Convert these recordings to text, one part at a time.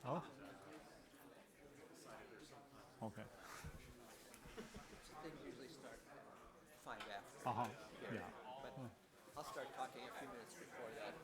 Oh, okay. Things usually start 5 after Uh-huh. here, Yeah. but I'll start talking a few minutes before that.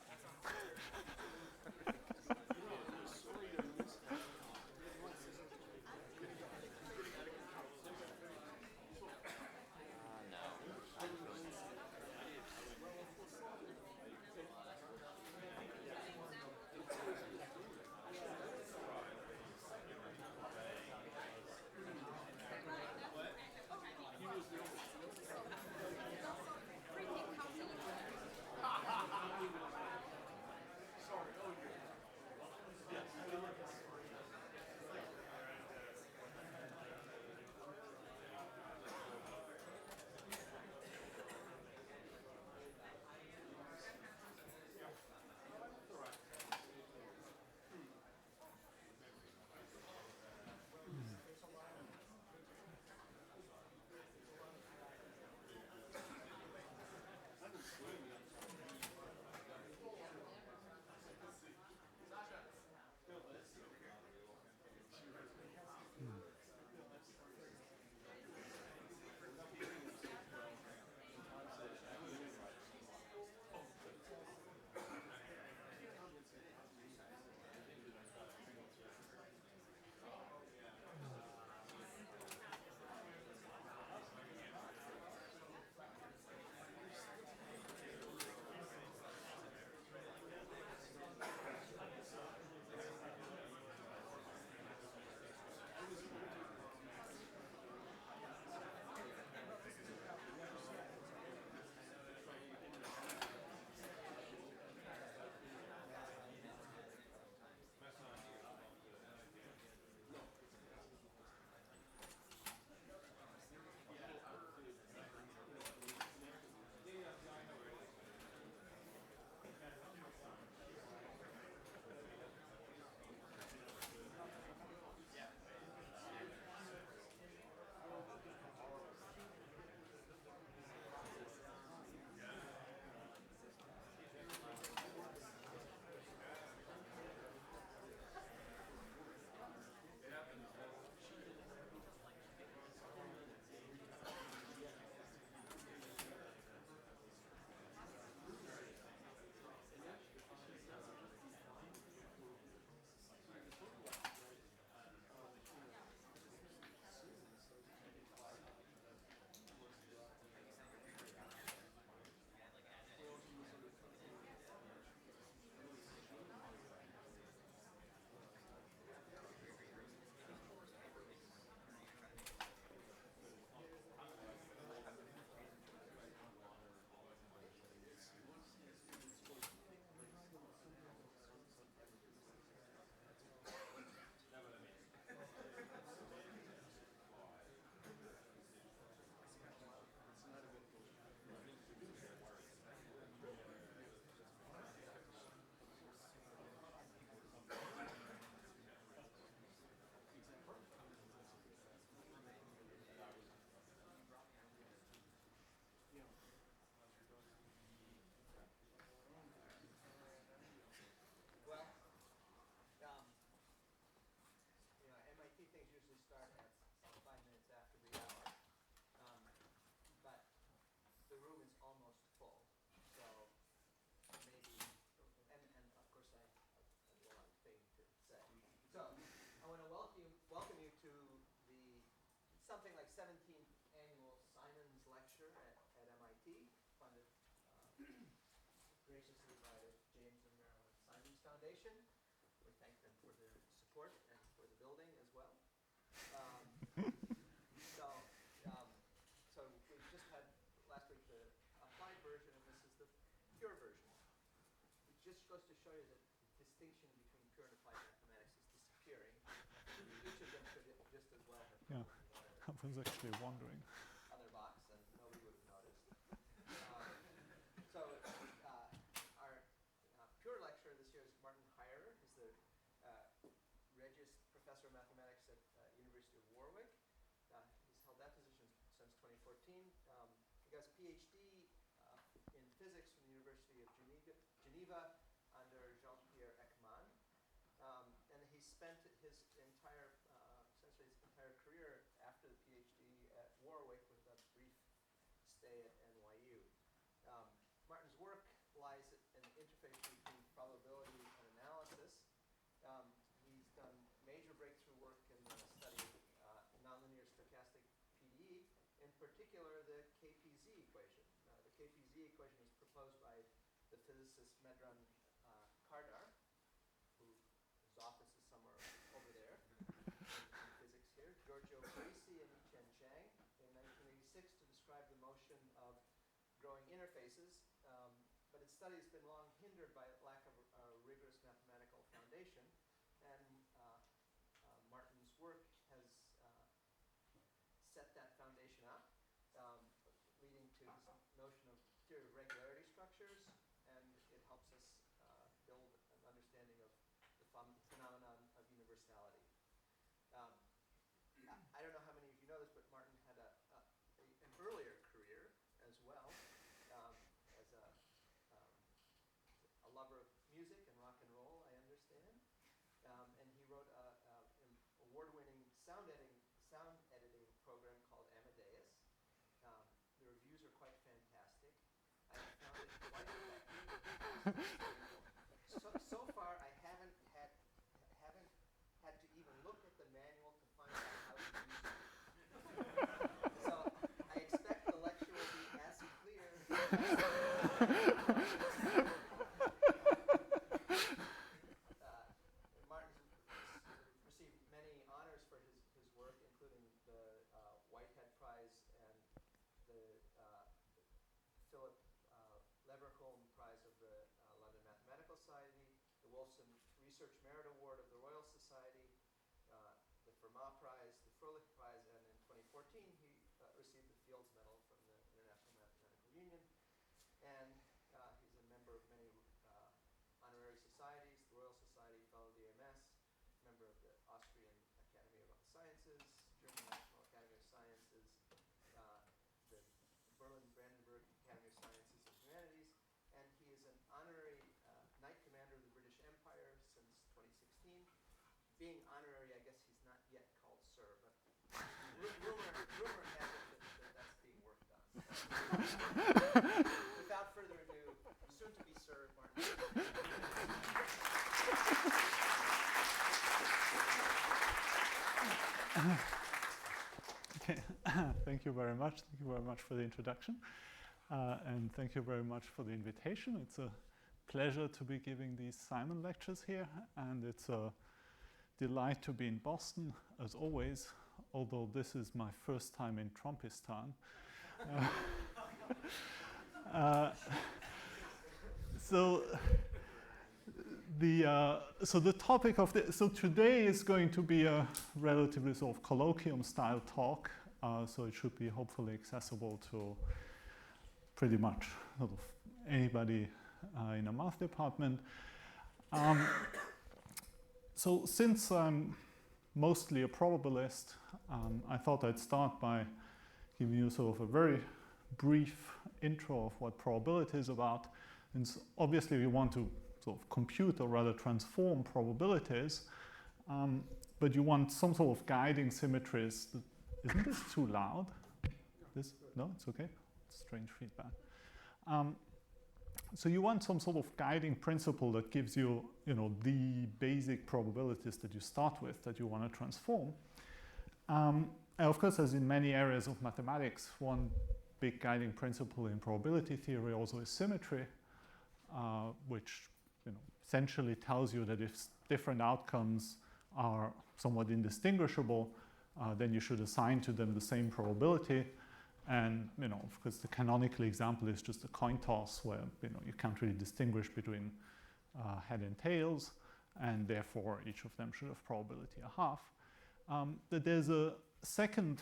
Well, um, MIT things usually start at about 5 minutes after the hour, but the room is almost full, so maybe, and of course I have a lot of things to say. So I want to welcome you to the something like 17th annual Simons Lecture at MIT, funded graciously by the James and Marilyn Simons Foundation. We thank them for their support and for the building as well. Um, so, so we just had last week the applied version, and this is the pure version. It just goes to show you that the distinction between pure and applied mathematics is disappearing. Each of them could just as well have Yeah. come in I was actually wondering. other box, and nobody would have noticed. So our pure lecturer this year is Martin Heyer. He's the Regius Professor of Mathematics at University of Warwick. He's held that position since 2014. He got his PhD in physics from the University of Geneva under Jean-Pierre Ekman. And he's spent his entire, essentially his entire career after the PhD at Warwick with a brief stay at NYU. Martin's work lies in the interface between probability and analysis. He's done major breakthrough work in the study of nonlinear stochastic PDE, in particular the KPZ equation. The KPZ equation was proposed by the physicist Medran Kardar, whose office is somewhere over there in physics here, Giorgio Parisi and Yichen Chang in 1986 to describe the motion of growing interfaces. But its study has been long hindered by lack of a rigorous mathematical foundation, and Martin's work has set that foundation up, leading to this notion of theory of regularity structures, and it helps us build an understanding of the phenomenon of universality. I don't know how many of you know this, but Martin had an earlier career as well as a lover of music and rock and roll, I understand. And he wrote an award-winning sound editing program called Amadeus. The reviews are quite fantastic. I found it quite effective. So far, I haven't had to even look at the manual to find out how to use it. So I expect the lecture will be as clear. Martin's received many honors for his work, including the Whitehead Prize and the Philip Leverhulme Prize of the London Mathematical Society, the Wolfson Research Merit Award of the Royal Society, the Fermat Prize, the Froelich Prize, and in 2014 he received the Fields Medal from the International Mathematical Union. And he's a member of many honorary societies, the Royal Society, Fellow of the AMS, member of the Austrian Academy of Sciences, German National Academy of Sciences, the Berlin Brandenburg Academy of Sciences and Humanities, and he is an honorary Knight Commander of the British Empire since 2016. Being honorary, I guess he's not yet called Sir, but rumor has it that that's being worked on. So, without further ado, soon to be Sir Martin. Okay. Thank you very much. Thank you very much for the introduction. And thank you very much for the invitation. It's a pleasure to be giving these Simon lectures here, and it's a delight to be in Boston, as always, although this is my first time in Trumpistan. So the topic of today is going to be a relatively sort of colloquium style talk, so it should be hopefully accessible to pretty much sort of anybody in a math department. So since I'm mostly a probabilist, I thought I'd start by giving you sort of a very brief intro of what probability is about. And so obviously we want to sort of compute or rather transform probabilities, but you want some sort of guiding symmetries. Isn't this too loud? This? No, it's okay. Strange feedback. So you want some sort of guiding principle that gives you, the basic probabilities that you start with that you want to transform. And of course, as in many areas of mathematics, one big guiding principle in probability theory also is symmetry, which essentially tells you that if different outcomes are somewhat indistinguishable, then you should assign to them the same probability. And of course, the canonical example is just a coin toss where you can't really distinguish between head and tails, and therefore each of them should have probability a half. That there's a second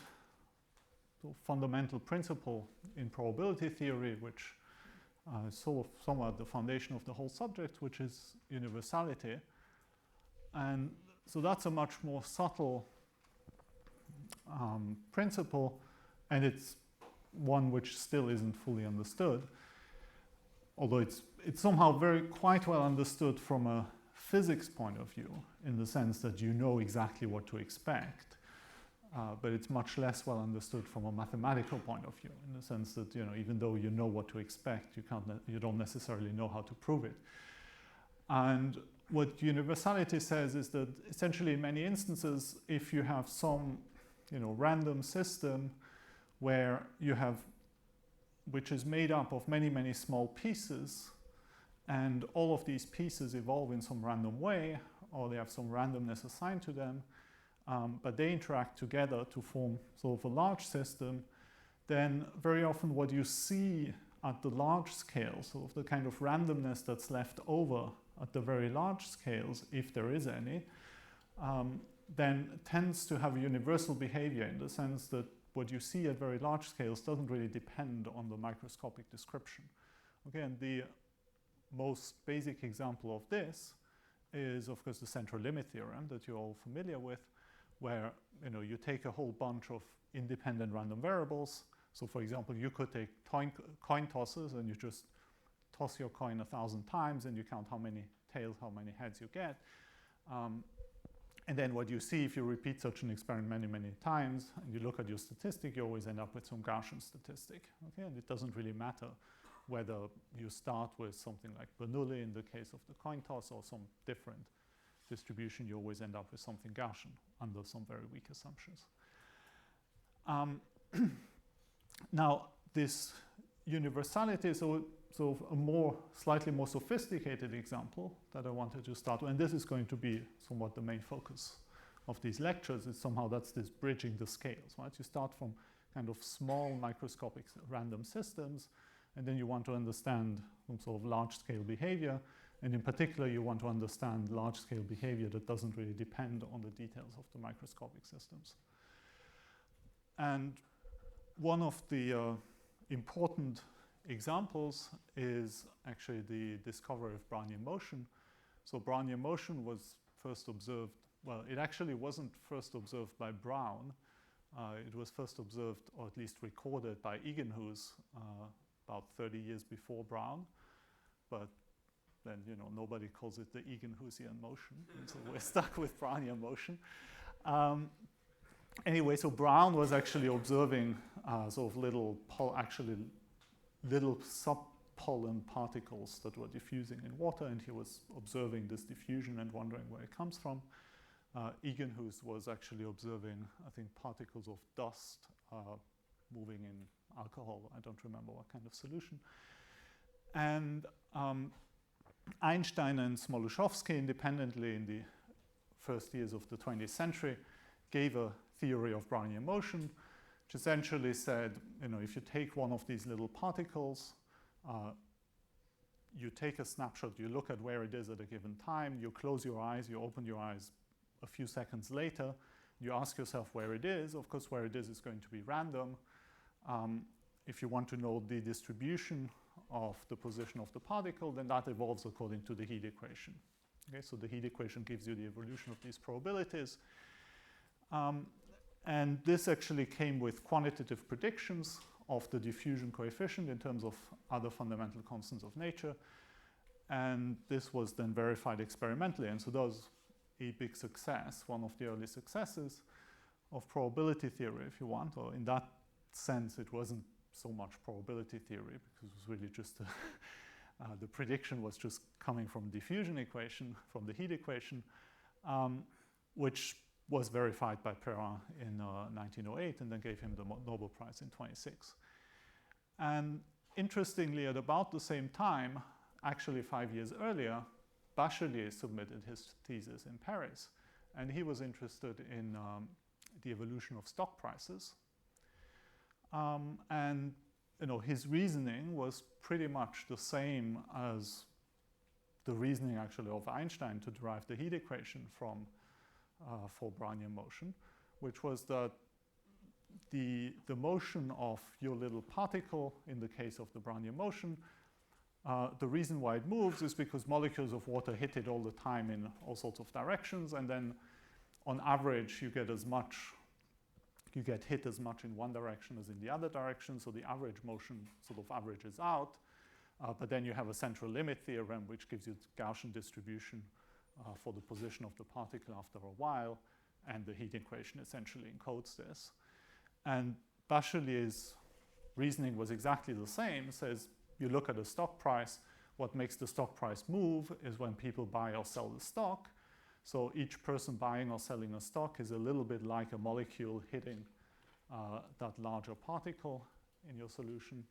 fundamental principle in probability theory, which is sort of somewhat the foundation of the whole subject, which is universality. And so that's a much more subtle principle, and it's one which still isn't fully understood, although it's somehow quite well understood from a physics point of view, in the sense that you know exactly what to expect, but it's much less well understood from a mathematical point of view, in the sense that, you know, even though you know what to expect, you don't necessarily know how to prove it. And what universality says is that essentially in many instances, if you have some, you know, random system where you have, which is made up of many, many small pieces, and all of these pieces evolve in some random way, or they have some randomness assigned to them, but they interact together to form sort of a large system, then very often what you see at the large scale, sort of the kind of randomness that's left over at the very large scales, if there is any, then tends to have a universal behavior, in the sense that what you see at very large scales doesn't really depend on the microscopic description. Okay, and the most basic example of this is, of course, the central limit theorem that you're all familiar with, where, you know, you take a whole bunch of independent random variables. So, for example, you could take coin tosses, and you just toss your coin 1,000 times, and you count how many tails, how many heads you get. And then what you see, if you repeat such an experiment many, many times, and you look at your statistic, you always end up with some Gaussian statistic. Okay, and it doesn't really matter whether you start with something like Bernoulli in the case of the coin toss, or some different distribution, you always end up with something Gaussian under some very weak assumptions. Now, this universality, so a slightly more sophisticated example that I wanted to start with, and this is going to be somewhat the main focus of these lectures, is somehow that's this bridging the scales, right? You start from kind of small microscopic random systems, and then you want to understand some sort of large-scale behavior, and in particular you want to understand large-scale behavior that doesn't really depend on the details of the microscopic systems. And one of the important examples is actually the discovery of Brownian motion. So Brownian motion was first observed, well, it actually wasn't first observed by Brown. It was first observed, or at least recorded, by Egenhuis about 30 years before Brown. But then, you know, nobody calls it the Egenhuisian motion, and so we're stuck with Brownian motion. Anyway, so Brown was actually observing sort of little subpollen particles that were diffusing in water, and he was observing this diffusion and wondering where it comes from. Egenhuis was actually observing, I think, particles of dust moving in alcohol. I don't remember what kind of solution. And Einstein and Smoluchowski, independently in the first years of the 20th century, gave a theory of Brownian motion, which essentially said, you know, if you take one of these little particles, you take a snapshot, you look at where it is at a given time, you close your eyes, you open your eyes a few seconds later, you ask yourself where it is. Of course, where it is going to be random. If you want to know the distribution of the position of the particle, then that evolves according to the heat equation. Okay, so the heat equation gives you the evolution of these probabilities. And this actually came with quantitative predictions of the diffusion coefficient in terms of other fundamental constants of nature. And this was then verified experimentally. And so that was a big success, one of the early successes of probability theory, if you want. Or in that sense, it wasn't so much probability theory, because it was really just the prediction was just coming from the diffusion equation, from the heat equation, which was verified by Perrin in 1908, and then gave him the Nobel Prize in 1926. And interestingly, at about the same time, actually 5 years earlier, Bachelier submitted his thesis in Paris, and he was interested in the evolution of stock prices. And you know, his reasoning was pretty much the same as the reasoning actually of Einstein to derive the heat equation from for Brownian motion, which was that the motion of your little particle, in the case of the Brownian motion, the reason why it moves is because molecules of water hit it all the time in all sorts of directions, and then on average you get hit as much in one direction as in the other direction, so the average motion sort of averages out, but then you have a central limit theorem which gives you Gaussian distribution for the position of the particle after a while, and the heat equation essentially encodes this. And Bachely's reasoning was exactly the same. Says you look at a stock price, what makes the stock price move is when people buy or sell the stock. So each person buying or selling a stock is a little bit like a molecule hitting that larger particle in your solution.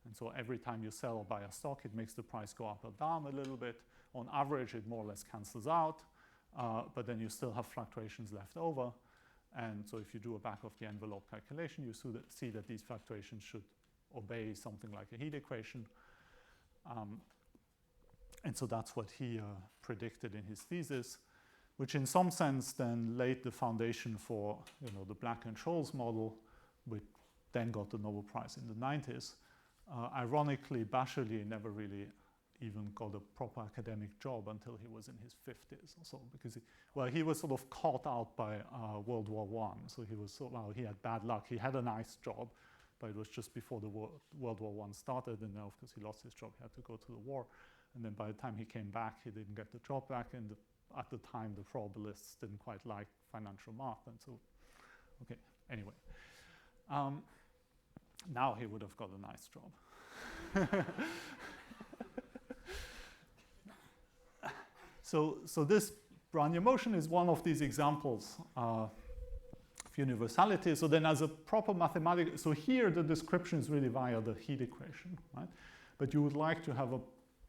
And so every time you sell or buy a stock, it makes the price go up or down a little bit. On average, it more or less cancels out, but then you still have fluctuations left over. And so if you do a back of the envelope calculation, you see that these fluctuations should obey something like a heat equation. And so that's what he predicted in his thesis, which in some sense then laid the foundation for the Black and Scholes model, which then got the Nobel Prize in the 90s. Ironically, Bachely never really even got a proper academic job until he was in his 50s or so, because he was sort of caught out by World War I. So he had bad luck. He had a nice job, but it was just before the World War I started, and then of course he lost his job. He had to go to the war, and then by the time he came back, he didn't get the job back, and at the time the probabilists didn't quite like financial math, and so, okay, anyway. Now he would have got a nice job. So this Brownian motion is one of these examples of universality. So then as a proper mathematical, so here the description is really via the heat equation, right? But you would like to have a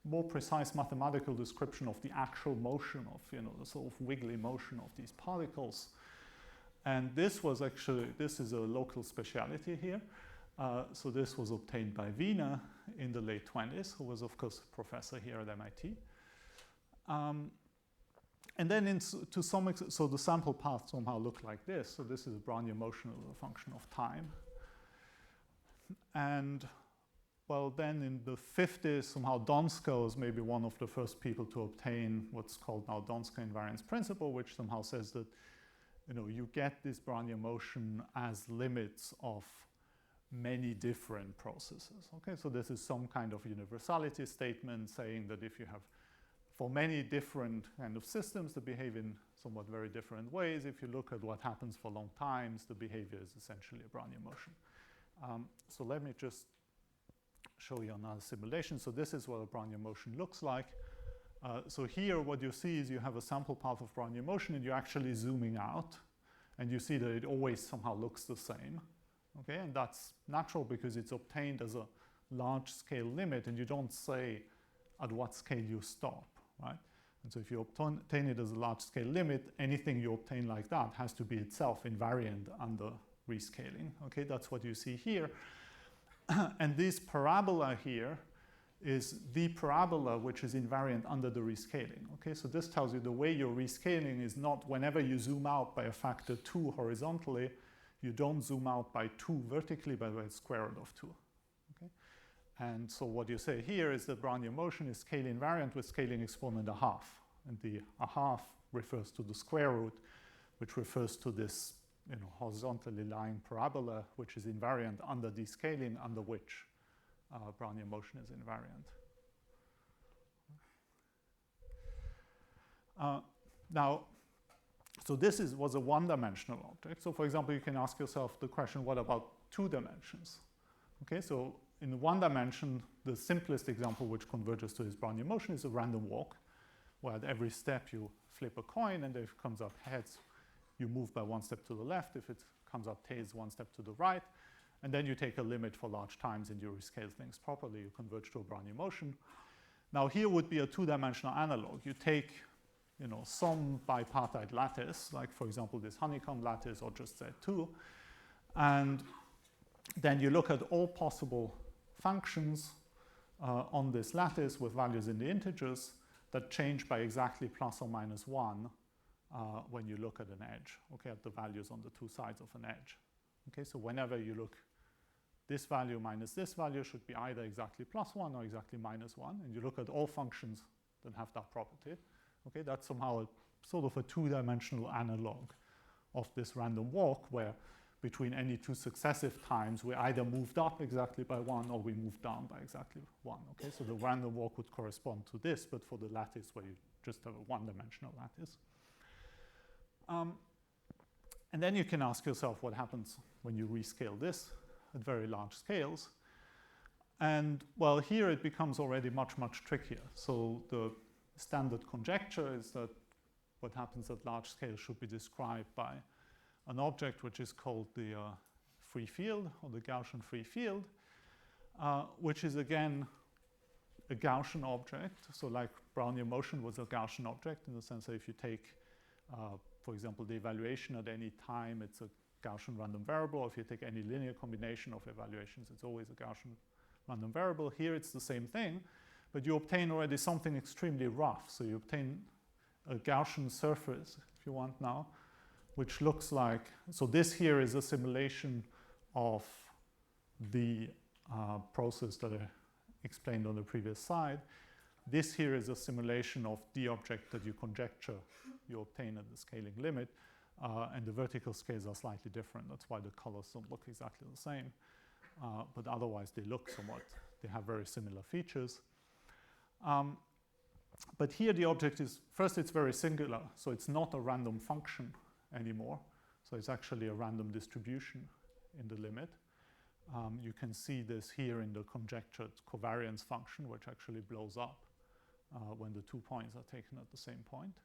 more precise mathematical description of the actual motion of, the sort of wiggly motion of these particles. And this is a local speciality here. So this was obtained by Wiener in the late 20s, who was, of course, a professor here at MIT. And then to some extent, so the sample path somehow looked like this. So this is a Brownian motion as a function of time. And, well, then in the 50s, somehow Donskoy was maybe one of the first people to obtain what's called now Donskoy invariance principle, which somehow says that, you get this Brownian motion as limits of many different processes. Okay, so this is some kind of universality statement saying that if you have, for many different kind of systems that behave in somewhat very different ways, if you look at what happens for long times, the behavior is essentially a Brownian motion. So let me just show you another simulation. So this is what a Brownian motion looks like. So here what you see is you have a sample path of Brownian motion and you're actually zooming out, and you see that it always somehow looks the same. Okay, and that's natural because it's obtained as a large scale limit, and you don't say at what scale you stop, right? And so if you obtain it as a large scale limit, anything you obtain like that has to be itself invariant under rescaling. Okay, that's what you see here. And this parabola here is the parabola which is invariant under the rescaling. Okay, so this tells you the way you're rescaling is not whenever you zoom out by a factor 2 horizontally, you don't zoom out by 2 vertically, but by the square root of 2. Okay? And so what you say here is that Brownian motion is scale invariant with scaling exponent 1/2. And the 1/2 refers to the square root, which refers to this horizontally lying parabola, which is invariant under descaling, under which Brownian motion is invariant. Now, so this was a one-dimensional object. So for example, you can ask yourself the question, what about 2 dimensions? Okay, so in 1 dimension, the simplest example which converges to this Brownian motion is a random walk, where at every step you flip a coin, and if it comes up heads, you move by 1 step to the left. If it comes up tails, 1 step to the right. And then you take a limit for large times and you rescale things properly. You converge to a Brownian motion. Now here would be a 2-dimensional analog. You take some bipartite lattice, like for example this honeycomb lattice or just Z2, and then you look at all possible functions on this lattice with values in the integers that change by exactly plus or minus 1 when you look at an edge, okay, at the values on the 2 sides of an edge. Okay, so whenever you look, this value minus this value should be either exactly plus 1 or exactly minus 1, and you look at all functions that have that property. Okay, that's somehow sort of a 2-dimensional analog of this random walk, where between any 2 successive times we either moved up exactly by 1 or we moved down by exactly 1. Okay, so the random walk would correspond to this, but for the lattice where you just have a one-dimensional lattice. And then you can ask yourself what happens when you rescale this at very large scales. And well, here it becomes already much, much trickier. So the standard conjecture is that what happens at large scale should be described by an object which is called the free field, or the Gaussian free field, which is again a Gaussian object. So like Brownian motion was a Gaussian object in the sense that if you take, for example, the evaluation at any time, it's a Gaussian random variable. Or if you take any linear combination of evaluations, it's always a Gaussian random variable. Here it's the same thing, but you obtain already something extremely rough. So you obtain a Gaussian surface, if you want now, which looks like, so this here is a simulation of the process that I explained on the previous slide. This here is a simulation of the object that you conjecture you obtain at the scaling limit, and the vertical scales are slightly different. That's why the colors don't look exactly the same, but otherwise they look somewhat, they have very similar features. But here the object is, first it's very singular, so it's not a random function anymore. So it's actually a random distribution in the limit. You can see this here in the conjectured covariance function, which actually blows up when the 2 points are taken at the same point.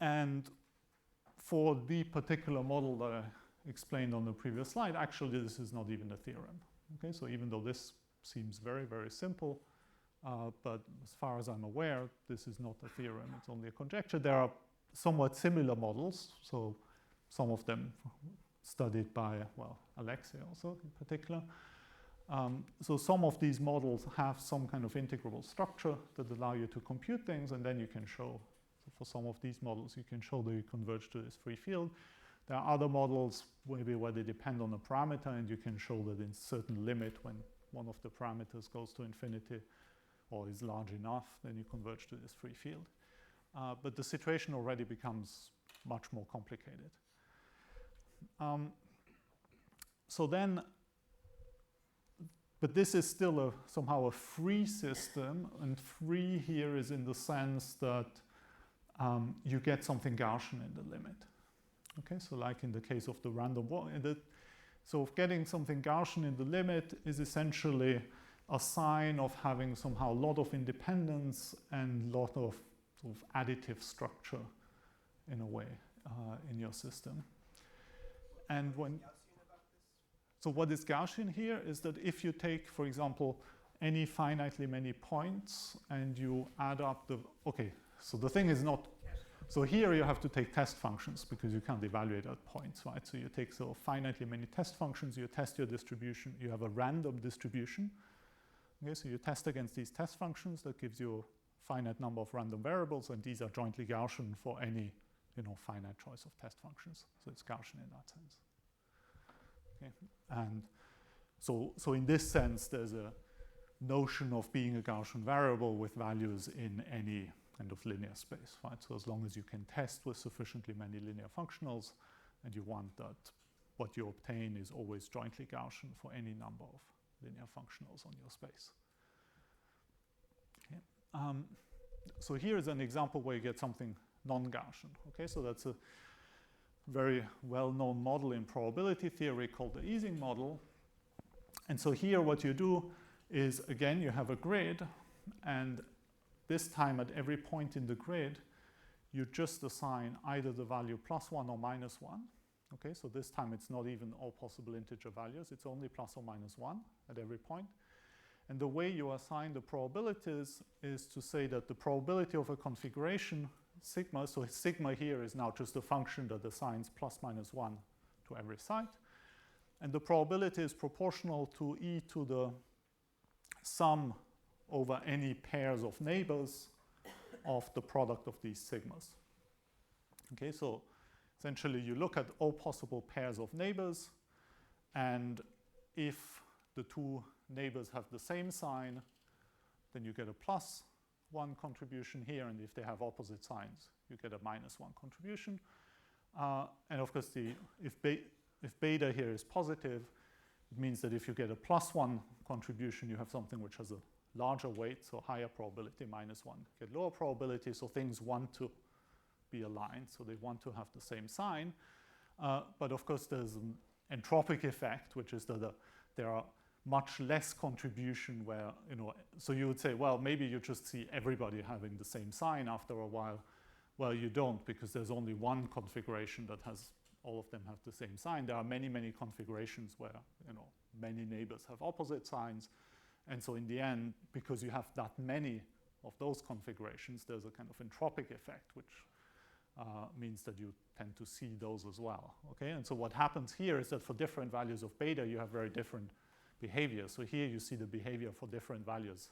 And for the particular model that I explained on the previous slide, actually this is not even a theorem. Okay, so even though this seems very, very simple, but as far as I'm aware, this is not a theorem, it's only a conjecture. There are somewhat similar models, so some of them studied by, well, Alexei also in particular. So some of these models have some kind of integrable structure that allow you to compute things, and then you can show, so for some of these models, you can show that you converge to this free field. There are other models maybe where they depend on a parameter, and you can show that in certain limit, when one of the parameters goes to infinity or is large enough, then you converge to this free field. But the situation already becomes much more complicated. So then, but this is still somehow a free system, and free here is in the sense that you get something Gaussian in the limit. Okay, so like in the case of the random walk, so getting something Gaussian in the limit is essentially a sign of having somehow a lot of independence and a lot of sort of additive structure in a way in your system. And when, so what is Gaussian here is that if you take, for example, any finitely many points and you add up the, okay, so the thing is not, so here you have to take test functions because you can't evaluate at points, right? So you take so finitely many test functions, you test your distribution, you have a random distribution. Okay, so you test against these test functions, that gives you a finite number of random variables, and these are jointly Gaussian for any, finite choice of test functions. So it's Gaussian in that sense. Okay, and so in this sense, there's a notion of being a Gaussian variable with values in any kind of linear space, right? So as long as you can test with sufficiently many linear functionals, and you want that what you obtain is always jointly Gaussian for any number of linear functionals on your space. Okay. So here is an example where you get something non-Gaussian. Okay, so that's a very well-known model in probability theory called the Ising model. And so here what you do is, again, you have a grid, and this time at every point in the grid, you just assign either the value +1 or -1. Okay, so this time it's not even all possible integer values, it's only +or -1 at every point. And the way you assign the probabilities is to say that the probability of a configuration, sigma, so sigma here is now just a function that assigns +/-1 to every site. And the probability is proportional to e to the sum over any pairs of neighbors of the product of these sigmas. Okay, so essentially you look at all possible pairs of neighbors, and if the two neighbors have the same sign, then you get a +1 contribution here, and if they have opposite signs, you get a -1 contribution. And of course, if beta here is positive, it means that if you get a +1 contribution, you have something which has a larger weight, so higher probability, -1 get lower probability, so things want to be aligned, so they want to have the same sign. But of course there's an entropic effect, which is that there are much less contribution where, so you would say, well, maybe you just see everybody having the same sign after a while. Well, you don't, because there's only one configuration that has, all of them have the same sign. There are many, many configurations where, many neighbors have opposite signs. And so in the end, because you have that many of those configurations, there's a kind of entropic effect, which means that you tend to see those as well, okay? And so what happens here is that for different values of beta, you have very different behavior. So here you see the behavior for different values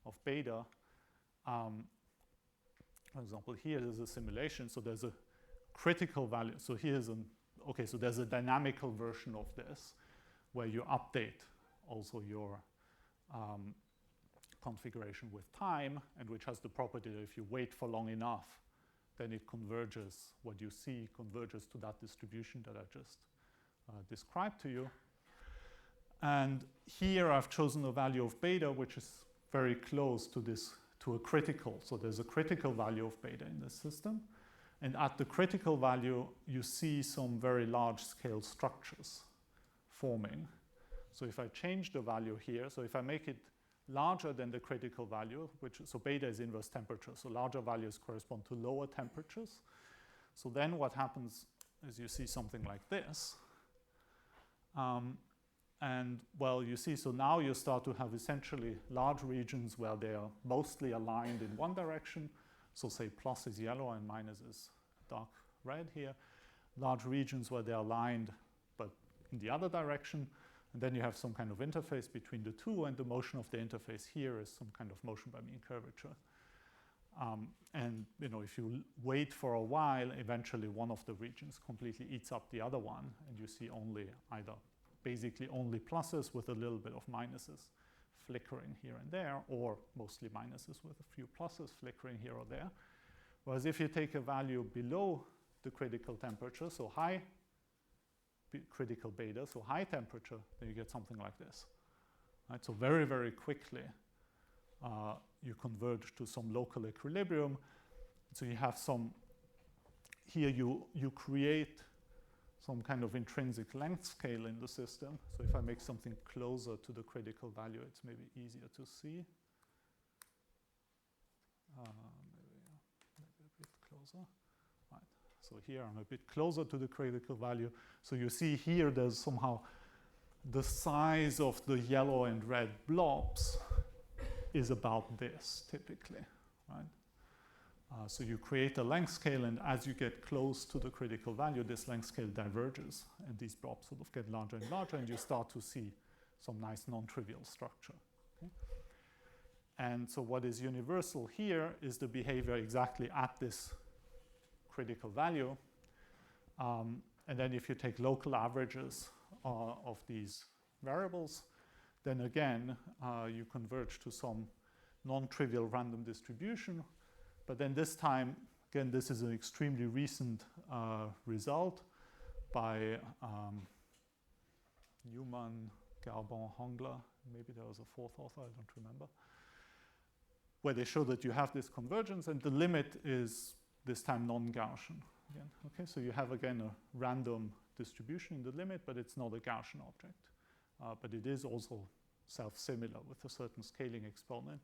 of beta. For example, here there's a simulation, so there's a critical value. So here's so there's a dynamical version of this where you update also your configuration with time, and which has the property that if you wait for long enough, then it converges, what you see converges to that distribution that I just described to you. And here I've chosen a value of beta which is very close to this, to a critical. So there's a critical value of beta in this system. And at the critical value, you see some very large scale structures forming. So if I change the value here, so if I make it larger than the critical value, so beta is inverse temperature, so larger values correspond to lower temperatures. So then what happens is you see something like this. And well, you see, so now you start to have essentially large regions where they are mostly aligned in one direction. So say plus is yellow and minus is dark red here. Large regions where they are aligned, but in the other direction. And then you have some kind of interface between the two, and the motion of the interface here is some kind of motion by mean curvature. And if you wait for a while, eventually one of the regions completely eats up the other one, and you see basically only pluses with a little bit of minuses flickering here and there, or mostly minuses with a few pluses flickering here or there. Whereas if you take a value below the critical temperature, so high critical beta, so high temperature, then you get something like this. Right? So very, very quickly, you converge to some local equilibrium. So you have here you create some kind of intrinsic length scale in the system. So if I make something closer to the critical value, it's maybe easier to see. Maybe a bit closer. Right. So here I'm a bit closer to the critical value. So you see here there's somehow the size of the yellow and red blobs is about this typically, right? So you create a length scale, and as you get close to the critical value, this length scale diverges, and these blobs sort of get larger and larger, and you start to see some nice non-trivial structure. Okay? And so what is universal here is the behavior exactly at this critical value. And then if you take local averages of these variables, then again, you converge to some non-trivial random distribution. But then this time, again, this is an extremely recent result by Newman, Garbon, Hongler. Maybe there was a fourth author, I don't remember, where they show that you have this convergence, and the limit is this time non-Gaussian. Again. Okay, so you have again a random distribution in the limit, but it's not a Gaussian object. But it is also self-similar with a certain scaling exponent.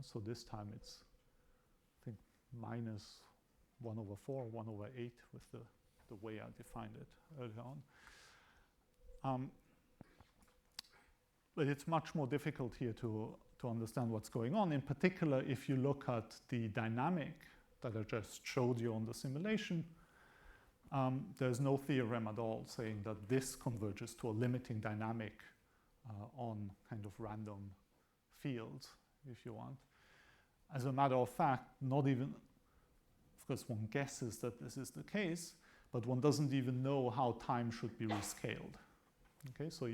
So this time it's, I think, minus 1/4, 1/8 with the way I defined it earlier on. But it's much more difficult here to understand what's going on. In particular, if you look at the dynamic that I just showed you on the simulation, there's no theorem at all saying that this converges to a limiting dynamic on kind of random fields, if you want. As a matter of fact, not even, of course, one guesses that this is the case, but one doesn't even know how time should be rescaled. Okay, so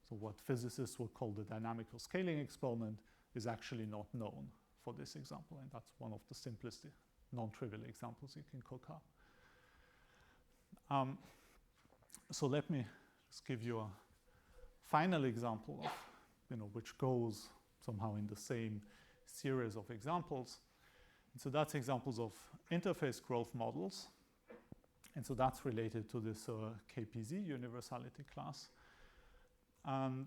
so what physicists would call the dynamical scaling exponent is actually not known for this example, and that's one of the simplest non-trivial examples you can cook up. So let me just give you a final example of, which goes somehow in the same series of examples. And so that's examples of interface growth models. And so that's related to this KPZ universality class. And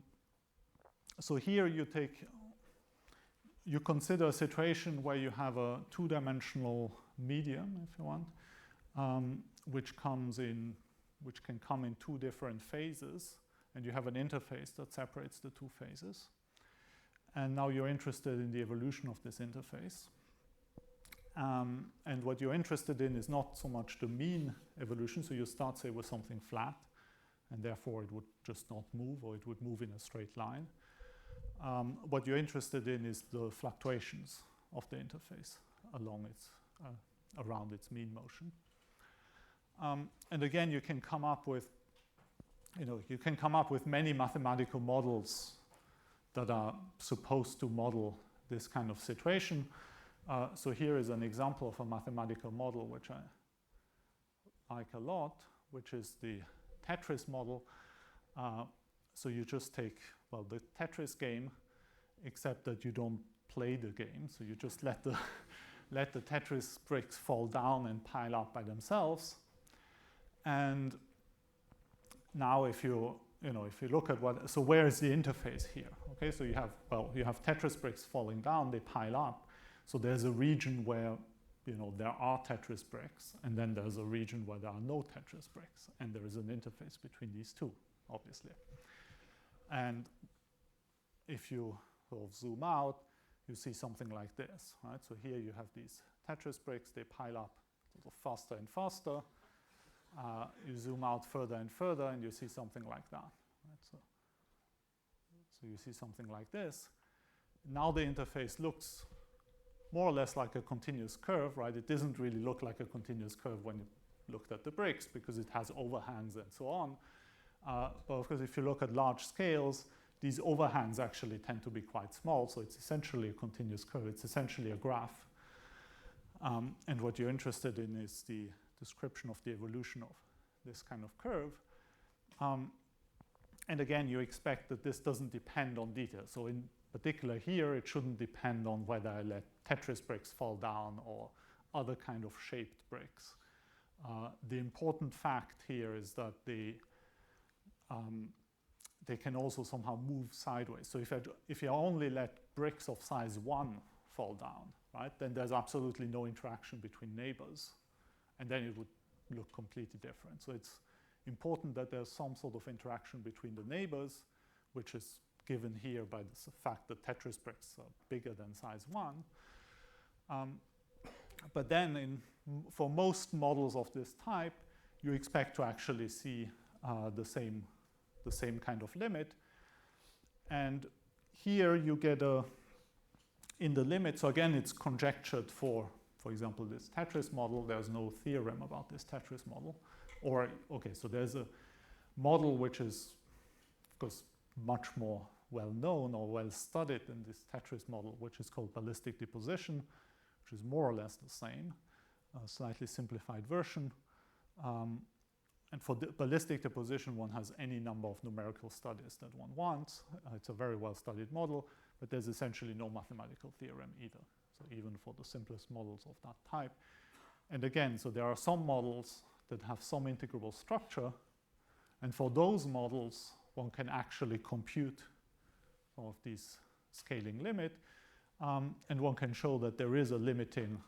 so here you consider a situation where you have a two-dimensional medium, if you want, which can come in two different phases, and you have an interface that separates the two phases. And now you're interested in the evolution of this interface. And what you're interested in is not so much the mean evolution, so you start, say, with something flat, and therefore it would just not move, or it would move in a straight line. What you're interested in is the fluctuations of the interface around its mean motion. And again, you can come up with many mathematical models that are supposed to model this kind of situation. So here is an example of a mathematical model which I like a lot, which is the Tetris model. So you just take, well, the Tetris game, except that you don't play the game. So you just let the Tetris bricks fall down and pile up by themselves. And now if you look at so where is the interface here? Okay, so you have Tetris bricks falling down, they pile up. So there's a region where, there are Tetris bricks, and then there's a region where there are no Tetris bricks, and there is an interface between these two, obviously. And if you sort of zoom out, you see something like this, right? So here you have these Tetris bricks, they pile up sort of faster and faster. You zoom out further and further, and you see something like that. Right? So you see something like this. Now the interface looks more or less like a continuous curve, right? It doesn't really look like a continuous curve when you looked at the bricks because it has overhangs and so on. But of course, if you look at large scales, these overhangs actually tend to be quite small. So it's essentially a continuous curve. It's essentially a graph. And what you're interested in is the description of the evolution of this kind of curve. And again, you expect that this doesn't depend on detail. So in particular here, it shouldn't depend on whether I let Tetris bricks fall down or other kind of shaped bricks. The important fact here is that they can also somehow move sideways. So if you only let bricks of size 1 fall down, right, then there's absolutely no interaction between neighbors. And then it would look completely different. So it's important that there's some sort of interaction between the neighbors, which is given here by the fact that Tetris bricks are bigger than size 1. But then for most models of this type, you expect to actually see the same kind of limit. And here you get in the limit, so again, it's conjectured for example, this Tetris model. There's no theorem about this Tetris model. So there's a model which is, of course, much more well-known or well-studied than this Tetris model, which is called ballistic deposition, which is more or less the same, a slightly simplified version. And for ballistic deposition, one has any number of numerical studies that one wants. It's a very well-studied model, but there's essentially no mathematical theorem either. So even for the simplest models of that type. And again, so there are some models that have some integrable structure. And for those models, one can actually compute some of these scaling limit. And one can show that there is a limiting,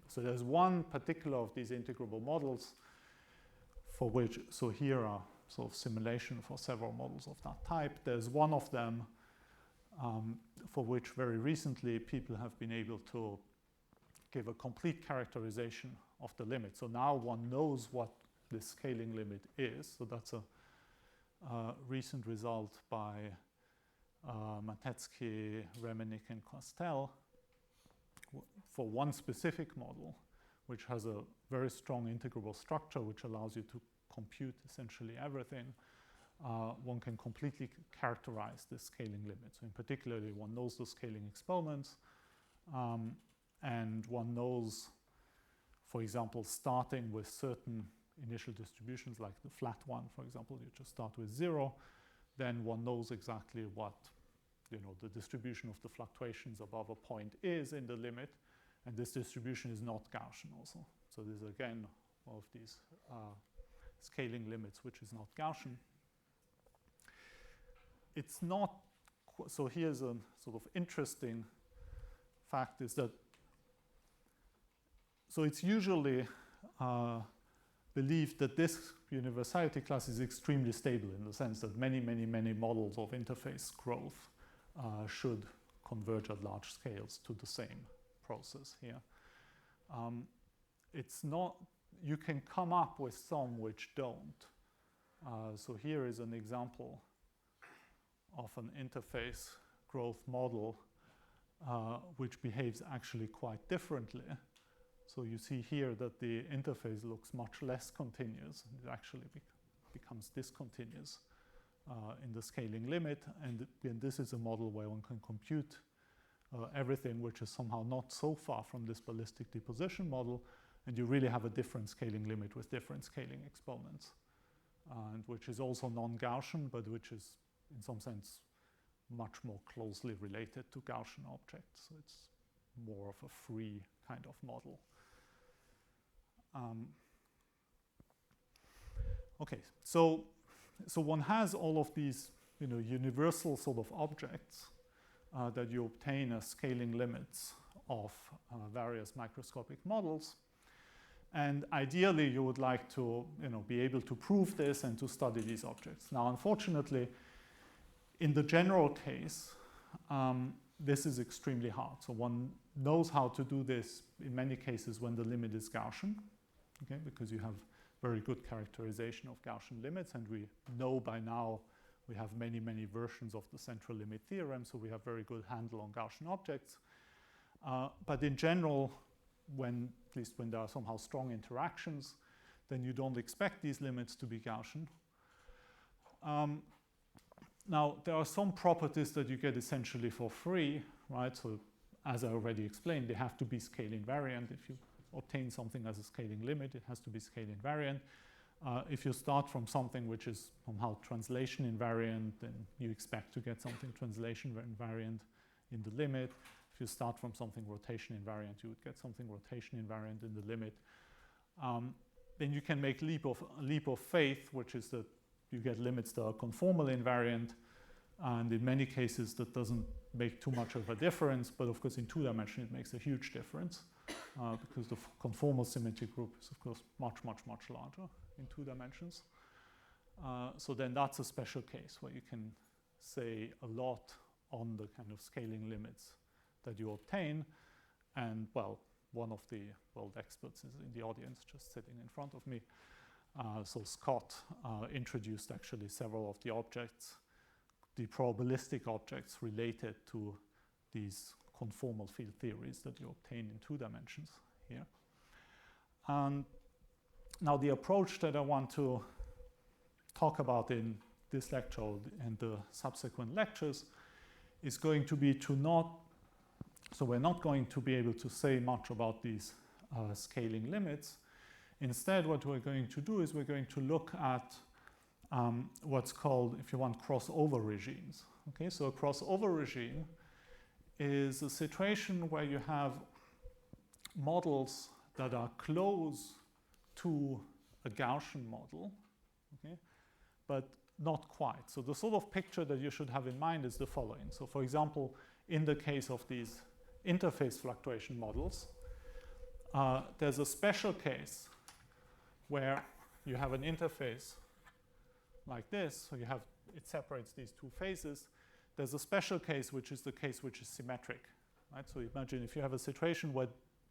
so there's one particular of these integrable models for which, so here are sort of simulation for several models of that type. There's one of them for which very recently people have been able to give a complete characterization of the limit. So now one knows what the scaling limit is. So that's a recent result by Matecki, Remenick, and Costel for one specific model, which has a very strong integrable structure, which allows you to compute essentially everything. One can completely characterize the scaling limit. So in particular, one knows the scaling exponents, and one knows, for example, starting with certain initial distributions, like the flat one, for example, you just start with 0, then one knows exactly what the distribution of the fluctuations above a point is in the limit, and this distribution is not Gaussian also. So this is again one of these scaling limits which is not Gaussian. It's not, so here's a sort of interesting fact is that, so it's usually believed that this universality class is extremely stable in the sense that many, many, many models of interface growth should converge at large scales to the same process here. It's not, you can come up with some which don't. So here is an example of an interface growth model which behaves actually quite differently. So you see here that the interface looks much less continuous. It actually becomes discontinuous in the scaling limit. And this is a model where one can compute everything which is somehow not so far from this ballistic deposition model. And you really have a different scaling limit with different scaling exponents. And which is also non-Gaussian, but which is in some sense much more closely related to Gaussian objects. So it's more of a free kind of model. Okay, so one has all of these, universal sort of objects that you obtain as scaling limits of various microscopic models. And ideally, you would like to, be able to prove this and to study these objects. Now, unfortunately, in the general case, this is extremely hard. So one knows how to do this in many cases when the limit is Gaussian, okay, because you have very good characterization of Gaussian limits, and we know by now we have many, many versions of the central limit theorem, so we have very good handle on Gaussian objects. But in general, at least when there are somehow strong interactions, then you don't expect these limits to be Gaussian. Now, there are some properties that you get essentially for free, right? So as I already explained, they have to be scale invariant. If you obtain something as a scaling limit, it has to be scale invariant. If you start from something which is somehow translation invariant, then you expect to get something translation invariant in the limit. If you start from something rotation invariant, you would get something rotation invariant in the limit. Then you can make leap of faith, which is that you get limits that are conformal invariant, and in many cases that doesn't make too much of a difference, but of course in 2 dimensions it makes a huge difference because the conformal symmetry group is of course much, much, much larger in 2 dimensions. So then that's a special case where you can say a lot on the kind of scaling limits that you obtain, and well, one of the world experts is in the audience just sitting in front of me. So Scott introduced actually several of the objects, the probabilistic objects related to these conformal field theories that you obtain in 2 dimensions here. And now the approach that I want to talk about in this lecture and the subsequent lectures is going to be to not, so we're not going to be able to say much about these scaling limits. Instead, what we're going to do is we're going to look at what's called, if you want, crossover regimes. Okay, so a crossover regime is a situation where you have models that are close to a Gaussian model, okay, but not quite. So the sort of picture that you should have in mind is the following. So for example, in the case of these interface fluctuation models, there's a special case where you have an interface like this, so you have, it separates these 2 phases. There's a special case, which is the case which is symmetric, right? So imagine if you have a situation where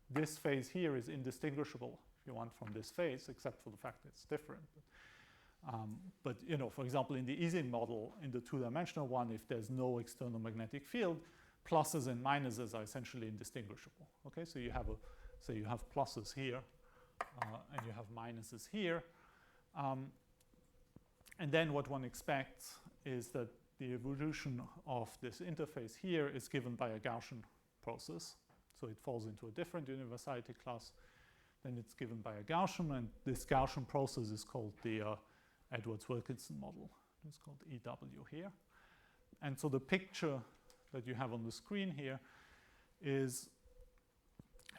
this phase here is indistinguishable, if you want, from this phase, except for the fact that it's different. But for example, in the Ising model, in the 2-dimensional one, if there's no external magnetic field, pluses and minuses are essentially indistinguishable. Okay, so you have say you have pluses here, and you have minuses here. And then what one expects is that the evolution of this interface here is given by a Gaussian process. So it falls into a different universality class. Then it's given by a Gaussian, and this Gaussian process is called the Edwards-Wilkinson model. It's called EW here. And so the picture that you have on the screen here is,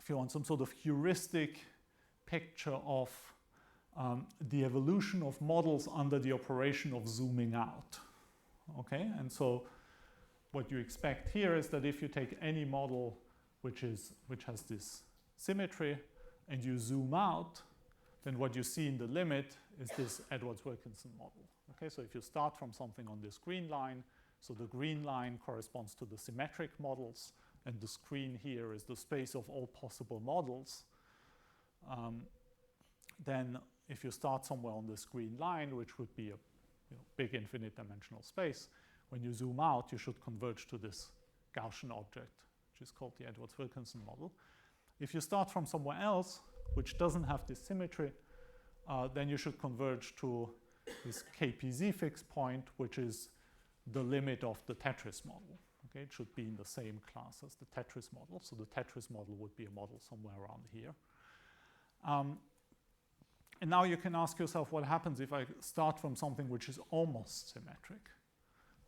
if you want, some sort of heuristic picture of the evolution of models under the operation of zooming out. Okay, and so what you expect here is that if you take any model which has this symmetry and you zoom out, then what you see in the limit is this Edwards-Wilkinson model. Okay, so if you start from something on this green line, so the green line corresponds to the symmetric models, and the screen here is the space of all possible models, then if you start somewhere on this green line, which would be a big infinite dimensional space, when you zoom out, you should converge to this Gaussian object, which is called the Edwards-Wilkinson model. If you start from somewhere else, which doesn't have this symmetry, then you should converge to this KPZ fixed point, which is the limit of the Tetris model. Okay, it should be in the same class as the Tetris model. So the Tetris model would be a model somewhere around here. And now you can ask yourself, what happens if I start from something which is almost symmetric?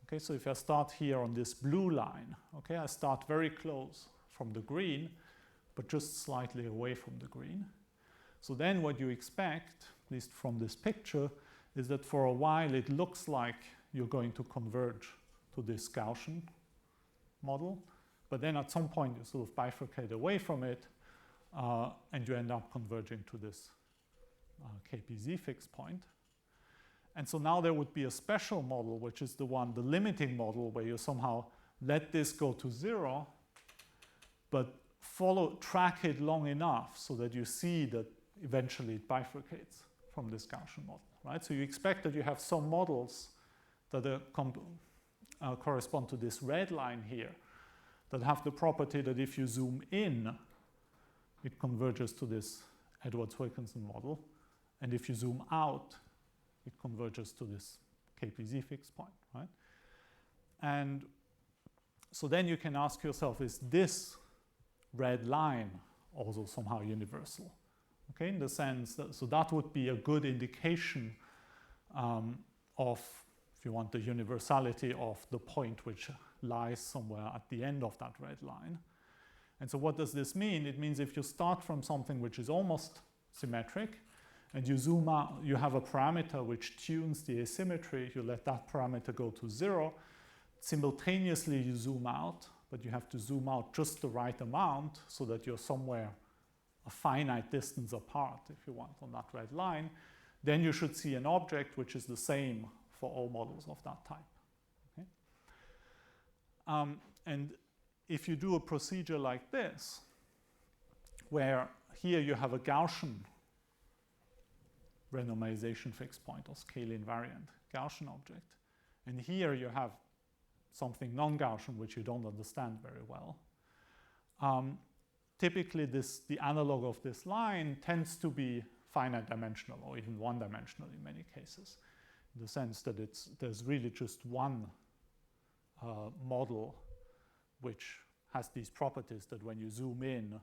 Okay, so if I start here on this blue line, okay, I start very close from the green, but just slightly away from the green. So then what you expect, at least from this picture, is that for a while it looks like you're going to converge to this Gaussian model, but then at some point you sort of bifurcate away from it, and you end up converging to this KPZ fixed point. And so now there would be a special model, which is the limiting model, where you somehow let this go to 0, but track it long enough so that you see that eventually it bifurcates from this Gaussian model, right? So you expect that you have some models that correspond to this red line here that have the property that if you zoom in, it converges to this Edwards-Wilkinson model. And if you zoom out, it converges to this KPZ fixed point, right? And so then you can ask yourself, is this red line also somehow universal? Okay, in the sense that, so that would be a good indication of, if you want, the universality of the point which lies somewhere at the end of that red line. And so what does this mean? It means if you start from something which is almost symmetric, and you zoom out, you have a parameter which tunes the asymmetry, you let that parameter go to 0, simultaneously you zoom out, but you have to zoom out just the right amount so that you're somewhere a finite distance apart, if you want, on that red line, then you should see an object which is the same for all models of that type. Okay? And if you do a procedure like this, where here you have a Gaussian renormalization fixed point or scale invariant Gaussian object, and here you have something non-Gaussian which you don't understand very well. Typically the analog of this line tends to be finite dimensional or even one-dimensional in many cases, in the sense that there's really just one model which has these properties that when you zoom in,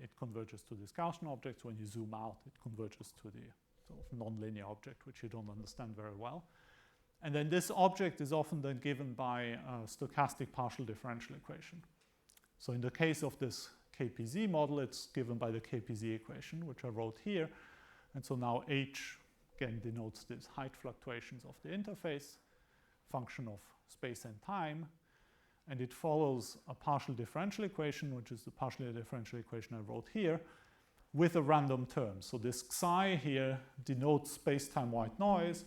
it converges to this Gaussian object. When you zoom out, it converges to the sort of nonlinear object, which you don't understand very well. And then this object is often then given by a stochastic partial differential equation. So in the case of this KPZ model, it's given by the KPZ equation, which I wrote here. And so now H, again, denotes these height fluctuations of the interface, function of space and time. And it follows a partial differential equation, which is the partial differential equation I wrote here, with a random term. So this psi here denotes space-time white noise.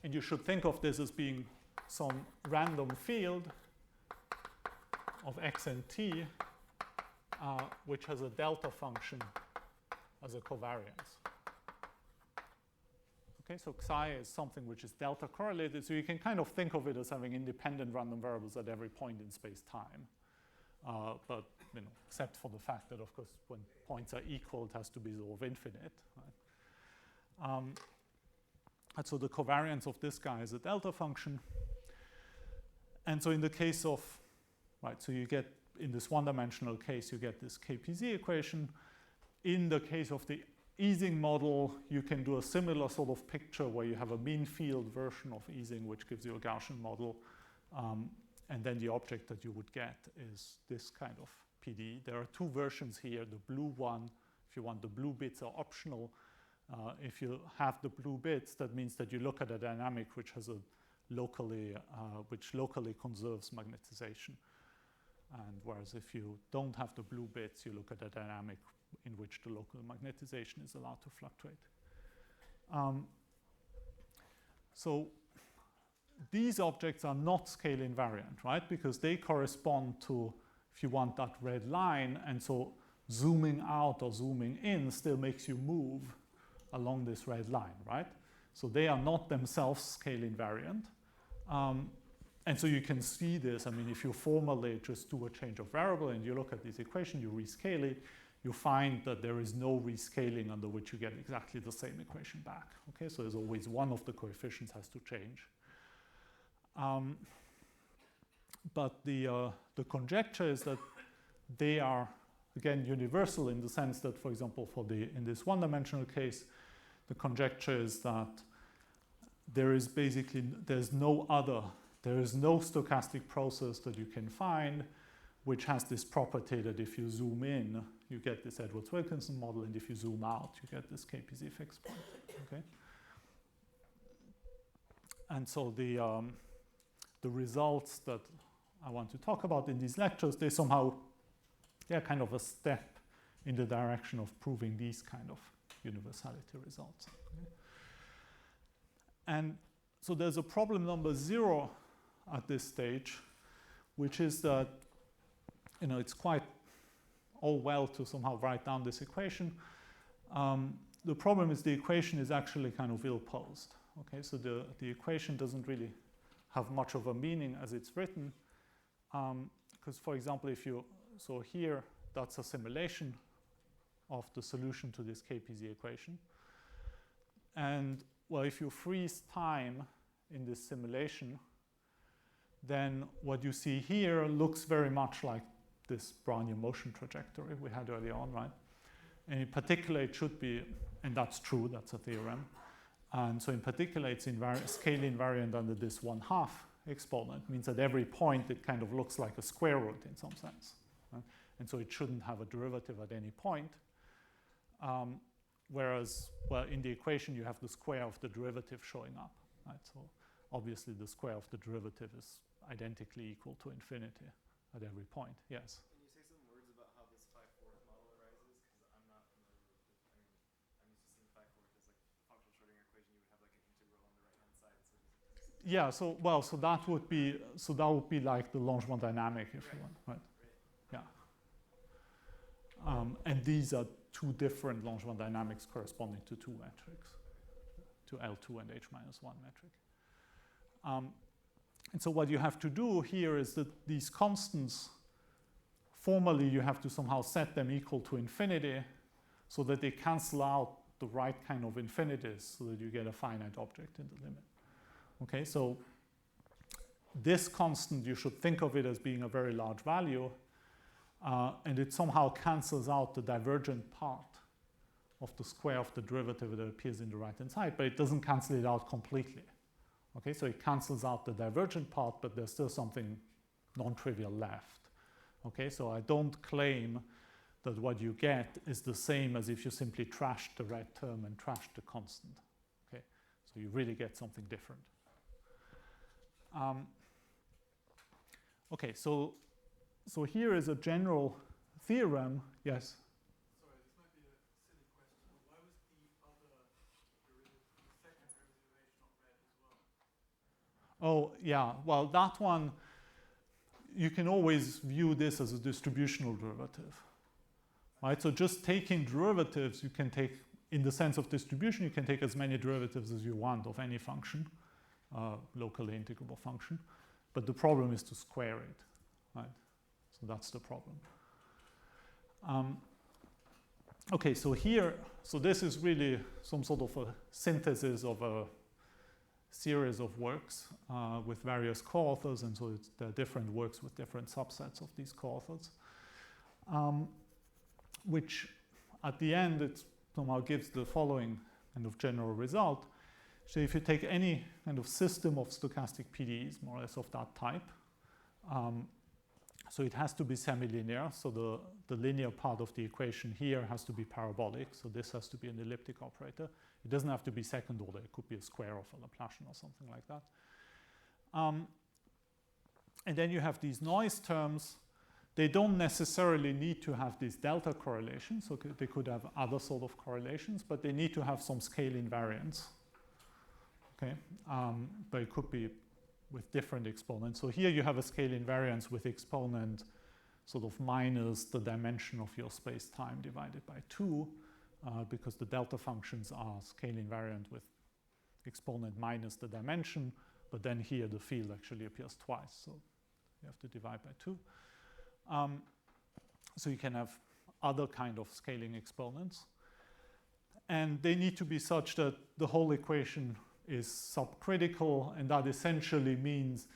And you should think of this as being some random field of x and t, which has a delta function as a covariance. Okay, so psi is something which is delta correlated, so you can kind of think of it as having independent random variables at every point in space-time. But except for the fact that, of course, when points are equal, it has to be sort of infinite. Right? And so the covariance of this guy is a delta function. And so in the case of, right, so you get, in this one-dimensional case, you get this KPZ equation. In the case of the Ising model, you can do a similar sort of picture where you have a mean field version of Ising, which gives you a Gaussian model. And then the object that you would get is this kind of PDE. There are two versions here. The blue one, if you want, the blue bits are optional. If you have the blue bits, that means that you look at a dynamic which has a which locally conserves magnetization. And whereas if you don't have the blue bits, you look at a dynamic in which the local magnetization is allowed to fluctuate. So these objects are not scale invariant, right? Because they correspond to, if you want, that red line, and so zooming out or zooming in still makes you move along this red line, right? So they are not themselves scale invariant. And so you can see this. I mean, if you formally just do a change of variable and you look at this equation, you rescale it, you find that there is no rescaling under which you get exactly the same equation back. Okay, so there's always one of the coefficients has to change. But the conjecture is that they are, again, universal in the sense that, for example, in this one-dimensional case, the conjecture is that there is no stochastic process that you can find which has this property that if you zoom in, you get this Edwards-Wilkinson model, and if you zoom out, you get this KPZ fixed point. Okay? And so the results that I want to talk about in these lectures, they somehow, they're kind of a step in the direction of proving these kind of universality results. Okay? And so there's a problem number 0 at this stage, which is that, it's quite all well to somehow write down this equation. The problem is the equation is actually kind of ill-posed. Okay, so the equation doesn't really have much of a meaning as it's written. Because, for example, so here, that's a simulation of the solution to this KPZ equation. And, well, if you freeze time in this simulation, then what you see here looks very much like this Brownian motion trajectory we had earlier on, right? And in particular, it should be, and that's true, that's a theorem. And so in particular, it's scale invariant under this 1/2 exponent. Means at every point, it kind of looks like a square root in some sense. Right? And so it shouldn't have a derivative at any point. Whereas, well, in the equation, you have the square of the derivative showing up. Right? So obviously, the square of the derivative is identically equal to infinity at every point. Yes? Can you say some words about how this 5/4 model arises? Because I'm not familiar with it. I'm used to seeing 5/4 as like functional Schrodinger equation. You would have like an integral on the right-hand side. So yeah, so that would be like the Langevin dynamic, if you want, right? Yeah. And these are two different Langevin dynamics corresponding to two metrics, to L2 and H-1 metric. And so what you have to do here is that these constants, formally you have to somehow set them equal to infinity so that they cancel out the right kind of infinities so that you get a finite object in the limit. Okay, so this constant, you should think of it as being a very large value, and it somehow cancels out the divergent part of the square of the derivative that appears in the right-hand side, but it doesn't cancel it out completely. Okay, so it cancels out the divergent part, but there's still something non-trivial left. Okay, so I don't claim that what you get is the same as if you simply trashed the red term and trashed the constant. Okay, so you really get something different. Okay, so here is a general theorem. Yes? Sorry, this might be a silly question, but why was the other derivative, the second derivative of H not red as well? Oh, yeah. Well, that one, you can always view this as a distributional derivative. Right? So just taking derivatives, you can take, in the sense of distribution, you can take as many derivatives as you want of any function, locally integrable function. But the problem is to square it. Right? So that's the problem. Okay, so this is really some sort of a synthesis of a series of works with various co-authors, and so there are different works with different subsets of these co-authors, which at the end it somehow gives the following kind of general result. So if you take any kind of system of stochastic PDEs, more or less of that type, So it has to be semi-linear. So the linear part of the equation here has to be parabolic. So this has to be an elliptic operator. It doesn't have to be second order. It could be a square of a Laplacian or something like that. And then you have these noise terms. They don't necessarily need to have this delta correlation. So they could have other sort of correlations, but they need to have some scale invariance. Okay, but it could be with different exponents. So here you have a scale invariance with exponent sort of minus the dimension of your space-time divided by 2, because the delta functions are scale invariant with exponent minus the dimension, but then here the field actually appears twice, so you have to divide by 2. So you can have other kind of scaling exponents. And they need to be such that the whole equation is subcritical, and that essentially means,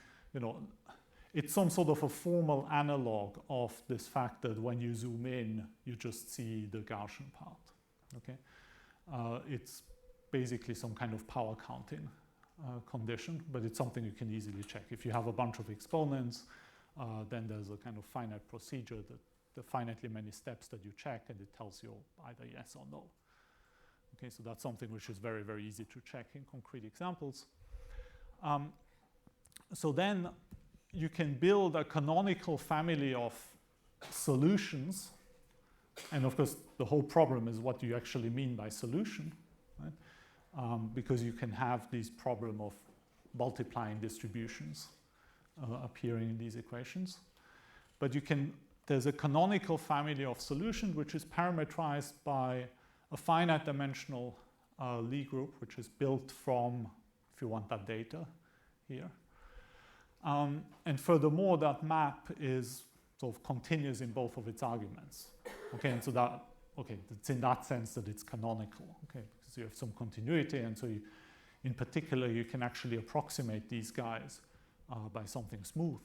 it's some sort of a formal analog of this fact that when you zoom in, you just see the Gaussian part. Okay, it's basically some kind of power counting condition, but it's something you can easily check. If you have a bunch of exponents, then there's a kind of finite procedure that the finitely many steps that you check, and it tells you either yes or no. Okay, so that's something which is very, very easy to check in concrete examples. So then you can build a canonical family of solutions. And of course, the whole problem is what do you actually mean by solution, right? Because you can have this problem of multiplying distributions appearing in these equations. But there's a canonical family of solutions which is parametrized by a finite dimensional Lie group, which is built from, if you want that data here. And furthermore, that map is sort of continuous in both of its arguments. Okay, and so it's in that sense that it's canonical. Okay, because you have some continuity, and so in particular, you can actually approximate these guys by something smooth,